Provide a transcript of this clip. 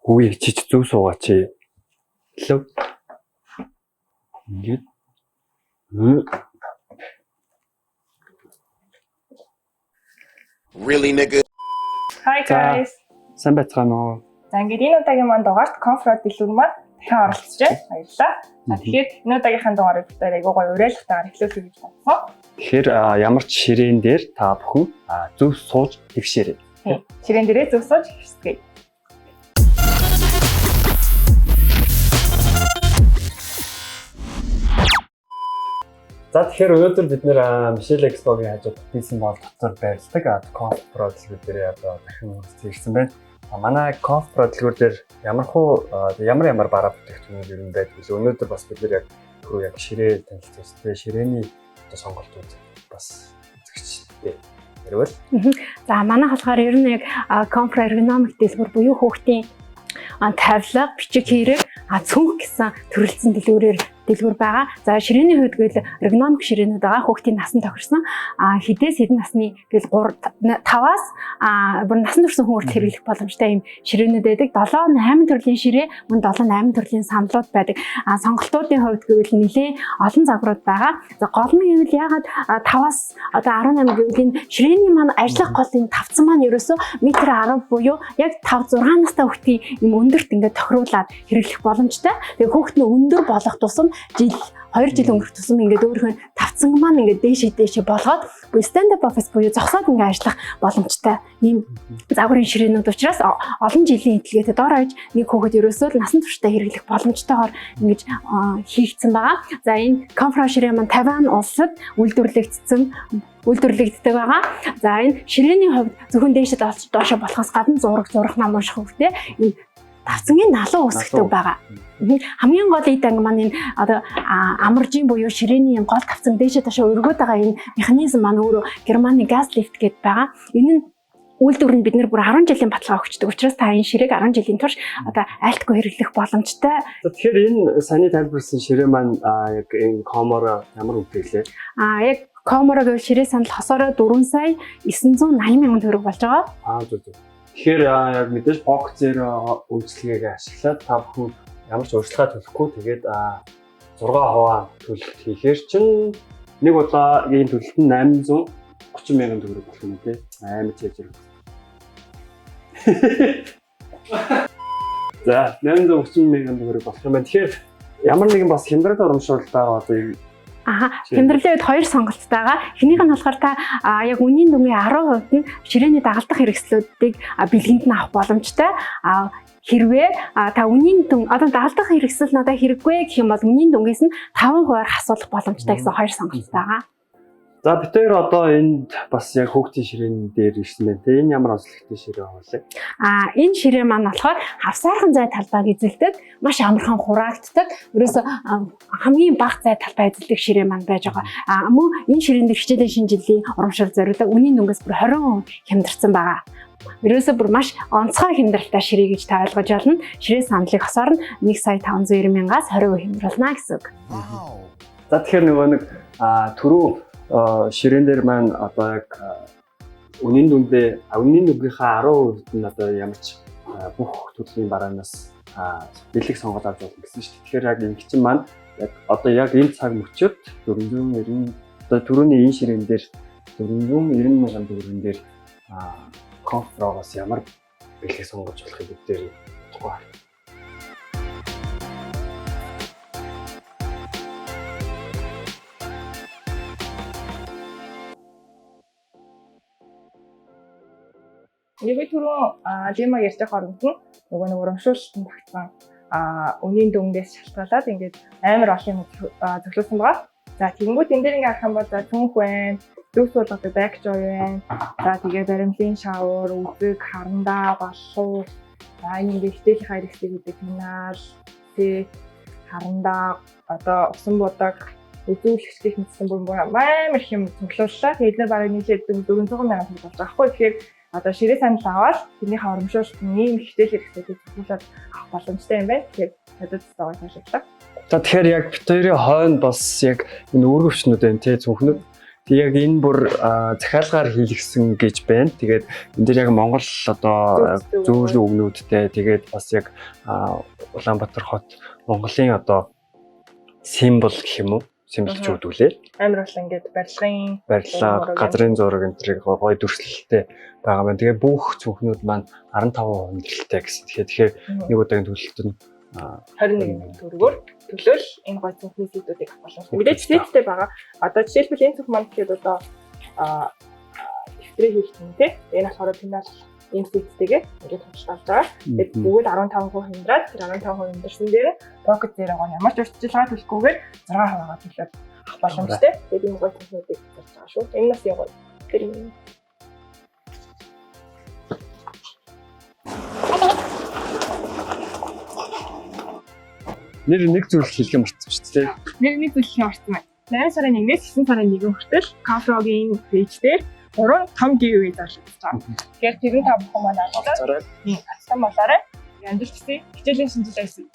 Хүүгийг чич зүв суугаач. Hello. Ингээд. Really nigga. Hi guys. Сайн байцгаана уу? За ингээд энэ удаагийн манд дугаарт конференц дэлгүүр маань дахин оролцож байна. Баярлалаа. Тэгэхээр энэ удаагийнхаа дугаарыг бид айгуу гоё уриалгатаар эхлүүлэх гэж бодсон. Тэгэхээр ямар ч ширээн дээр та бүхэн зүв сууж тэгшээрэй. Ширээн дээрээ зүв сууж хэвсгэе. За тэгэхээр өнөөдөр бид нэр Michelle Expo-гийн хажууд хийсэн бол дотор байрладаг Conf Pro дэлгүүр дээр одоо дахин үргэлжлүүлсэн байна. Манай Conf Pro дэлгүүр дээр ямар бараа бүтээгдэхүүнүүд ер нь байдаг вэ? Өнөөдөр бас бид нэр яг ширээ танилцуулсан. Ширээний одоо сонголтууд бас үзэгчтэй ярил. За манайх болохоор ер нь яг Conf Pro эргономик дэлгүүр буюу хүүхдийн тавилга, бичиг хэрэг, цүнх гэсэн төрөлцсөн дэлгүүр байгаа. За ширээний хувьд гэвэл эргономик ширээнүүд байгаа. Хүүхдийн насан тохирсон хэдээс хэдэн насны гэвэл 5-аас бүр насан турш хүмүүст хэрэглэх боломжтой юм ширээнүүд байдаг. 7-8 төрлийн ширээ, мөн 7-8 төрлийн саналууд байдаг. Сонголтуудын хувьд гэвэл нэлээд олон загварууд байгаа. За гол нь гэвэл ягаад 5-аас одоо 18 гэвэл энэ ширээний маань ажиллах голын тавцсан маань ерөөсөө метр 10 буюу яг 5-6 настай хүүхдийн юм өндөрт ингээд тохируулаад хэрэглэх боломжтой. Тэгээ хүүхд нь өндөр болох тусам 2 жил өнгөрөх тусам ингээд өөрийнхөө тавцанг маань ингээд дээшээ болгоод stand up office буюу зогсоод ингээд ажиллах боломжтой ийм загварын ширээнүүд учраас олон жилийн эдлэгээ доор хаяж нэг хүүхэд ерөөсөө насан туршдаа хэрэглэх боломжтойгоор ингэж хийгдсэн байгаа. За энэ конференц ширээн маань 50 улсад үйлдвэрлэгддэг байгаа. За энэ ширээний хувьд зөвхөн дээшээ доошоо болохоос гадна зурах нам унших хүртэл энэ тавцангийн налуу үүсгдэг байгаа. Хамгийн гол ид анги маань энэ одоо амаржийн буюу ширээний гол тавцан дээшээ доошоо өргөд байгаа энэ механизм маань өөрөө Германы газ лифт гэдэг байгаа. Энэ нь үйлдвэрлэнд бид нэр бүр 10 жилийн баталгаа өгчдөг. Учраас та энэ ширээг 10 жилийн турш одоо айлтгүй хэрэглэх боломжтой. Тэгэхээр энэ саний тайлбарласан ширээ маань яг энэ коморо ямар үнэтэй лээ? Яг коморо гэвэл ширээ санал хосороо 4 сая 980 мянган төгрөг болж байгаа. Зүг. Тэгэхээр яг мэдээж бок зero үйлчлэгийг ашиглаад та бүхэн ямар ч урьдчилгаа төлөхгүй тэгээд 6% төлөлт хийхээр чинь нэг удаагийн төлөлт нь 830 мянган төгрөг болох юм тий. Амар чийж. За 830 мянган төгрөг болох юм байна. Тэгэхээр ямар нэгэн бас хямдрал урамшуулалтаа одоо хямдралын үед 2 сонголттой байгаа. Эхнийх нь болохоор та яг үнийн дүнгийн 10% нь ширээний дагалдах хэрэгслүүдийг бэлгэнд нь авах боломжтой. Хэрвээ та үнийн дүн одоо дагалдах хэрэгсэл надад хэрэггүй гэх юм бол үнийн дүнгээс нь 5% хасуулах боломжтой гэсэн 2 сонголттой байгаа. За бид хоёр одоо энд бас яг хүүхдийн ширээн дээр ирсэн байна. Тэгээ энэ ямар онцлогтой ширээ вэ? Энэ ширээ маань болохоор хавсаархан зай талбайг эзэлдэг, маш амархан хураагддаг. Ерөөсө хамгийн бага зай талбай эзэлдэг ширээ маань байж байгаа. Мөн энэ ширээн дээр хичээлийн шинэ жилийн урамшил зориулдаг үнийн дүнгээс бүр 20% хямдарсан байгаа. Ерөөсө бүр маш онцгой хямдралтай ширээ гэж та ойлгож байна. Ширээ саналыг хосоор нь 1,590,000 мянгаас 20% хямдруулна гэсэн үг. За тэгэхээр нөгөө нэг түрүү ширээн дээр маань одоо яг үнийн дүнгийнхаа 10% нь одоо ямар ч бүх төрлийн бараанаас бэлэг сонгоод авч болно гэсэн шүү дээ. Тэгэхээр яг энэ чинь маань яг одоо яг энэ цаг мөчид 490 одоо түрүүний энэ ширээн дээр 490 мянган төгрөгөн дээр Conf Pro-гоос ямар бэлэг сонгож болохыг бид дээр тухай. Нэг түрүү Лима ярьж байгаа хүмүүс нөгөө нэг урамшуулалтанд багтсан үнийн дүнгээс шалтгаалаад ингээд амар олон юм зөвлөсөн байгаа. За тэгэнгүүт энэ дээр ингээд харах юм бол цүнх байна, зүг суулгадаг бакжой байна. За тэгээ баримлын шавар, үзэг, харандаа, баллуу. За энэ ингээд хичээлийн хэрэгслийг гэдэг пенал, харандаа, одоо усан будаг, үзүүлэгчдийн мэдсэн бүр амар их юм зөвлөллөө. Тэгээд нэр бараг нийлээд 400 мянган төгрөг болж байгаа хгүй. Тэгэхээр одоо ширээ санал аваад тэрнийхээ урамшуулалт ийм хичээл хэрэгслүүдийг зөвлөлөд авах боломжтой юм байна. Тэгэхээр надад цаавар таашаглаа. За тэгэхээр яг бид хоёрын хойно бас яг энэ үүргэвчнүүд байна тий зөвхөн. Тэг яг энэ бүр захиалгаар хийлгсэн гэж байна. Тэгээд энэ дээр яг Монгол одоо зөвлө өгнүүдтэй тэгээд бас яг Улаанбаатар хот Монголын одоо символ гэх юм уу? Символч үүдүүлээ. Амар бол ингээд барилга, газрын зураг энэ төрийг гоё дүрслэлтэй байгаа байна. Тэгээд бүх цүнхнүүд маань 15% хүндрэлтэй гэсэн. Тэгэхээр нэг удаагийн төлөлт нь 21 төгрөгөөр төлөөл энэ гоё цүнхний сэдвүүдийг авах боломжтой. Мэдээж сэдвтэй байгаа. Одоо жишээлбэл энэ цүнх маань гэхэд одоо дисплей хийх юм тий. Энэ болохоор пенал энэ сэдвтэйгээ ингээд худалдаж байгаа. Тэгээд бүгд 15% хэмдраад тэр 15% хэмдэрсэн дээр pocket дээр байгаа ямар ч урьдчилгаа төлөхгүйгээр 6%-аар төлөөд авах боломжтой. Тэгээд энэ гоё цүнхнүүдийг зарж байгаа шүү. Энэ нас яг гоё. Тэр юм. Нэр нэг зүйл хэлэх мартсан шүү дээ. Нэг зүйл хэлэх мартсан байна. 8 сарын 1-ээс 9 сарын 1 хүртэл Conflog-ийн пэйж дээр 3 том giveaway зарлагдаж байгаа. Тэгэхээр тэр нь та бүхэн маань алуулаад хатсан болоорой. Амжилт хүсье. Хичээлийн шинжилгээ хийсэн.